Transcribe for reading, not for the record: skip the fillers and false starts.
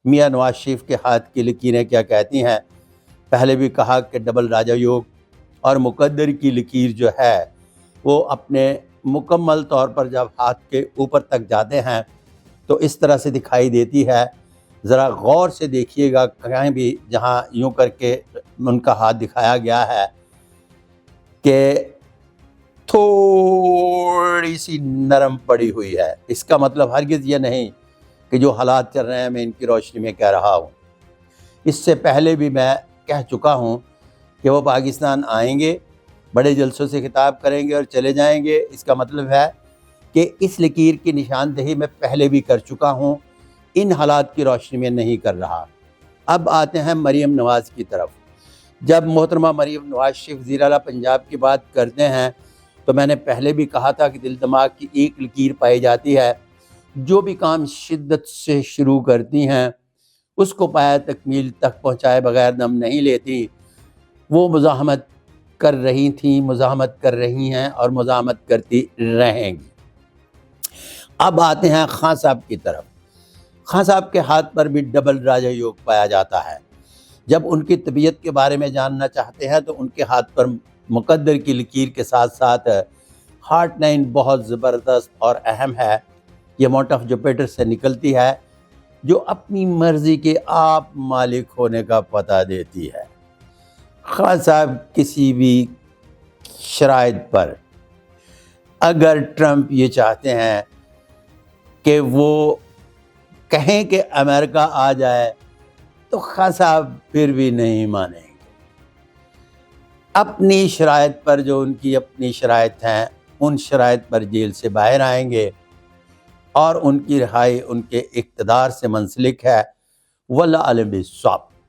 میاں نواز شریف کے ہاتھ کی لکیریں کیا کہتی ہیں۔ پہلے بھی کہا کہ ڈبل راجہ یوگ اور مقدر کی لکیر جو ہے وہ اپنے مکمل طور پر جب ہاتھ کے اوپر تک جاتے ہیں تو اس طرح سے دکھائی دیتی ہے۔ ذرا غور سے دیکھیے گا، کہیں بھی جہاں یوں کر کے ان کا ہاتھ دکھایا گیا ہے کہ تھوڑی سی نرم پڑی ہوئی ہے، اس کا مطلب ہرگز یہ نہیں کہ جو حالات چل رہے ہیں میں ان کی روشنی میں کہہ رہا ہوں۔ اس سے پہلے بھی میں کہہ چکا ہوں کہ وہ پاکستان آئیں گے، بڑے جلسوں سے خطاب کریں گے اور چلے جائیں گے۔ اس کا مطلب ہے کہ اس لکیر کی نشاندہی میں پہلے بھی کر چکا ہوں، ان حالات کی روشنی میں نہیں کر رہا۔ اب آتے ہیں مریم نواز کی طرف۔ جب محترمہ مریم نواز شریف وزیر اعلیٰ پنجاب کی بات کرتے ہیں تو میں نے پہلے بھی کہا تھا کہ دل دماغ کی ایک لکیر پائی جاتی ہے، جو بھی کام شدت سے شروع کرتی ہیں اس کو پایہ تکمیل تک پہنچائے بغیر دم نہیں لیتی۔ وہ مزاحمت کر رہی تھیں، مزاحمت کر رہی ہیں اور مزاحمت کرتی رہیں گی۔ اب آتے ہیں خان صاحب کی طرف۔ خان صاحب کے ہاتھ پر بھی ڈبل راجہ یوگ پایا جاتا ہے۔ جب ان کی طبیعت کے بارے میں جاننا چاہتے ہیں تو ان کے ہاتھ پر مقدر کی لکیر کے ساتھ ساتھ ہارٹ لائن بہت زبردست اور اہم ہے۔ یہ ماؤنٹ آف جوپیٹر سے نکلتی ہے جو اپنی مرضی کے آپ مالک ہونے کا پتہ دیتی ہے۔ خان صاحب کسی بھی شرائط پر اگر ٹرمپ یہ چاہتے ہیں کہ وہ کہیں کہ امریکہ آ جائے تو خان صاحب پھر بھی نہیں مانیں گے۔ اپنی شرائط پر، جو ان کی اپنی شرائط ہیں، ان شرائط پر جیل سے باہر آئیں گے اور ان کی رہائی ان کے اقتدار سے منسلک ہے۔ واللہ عالم بالصواب۔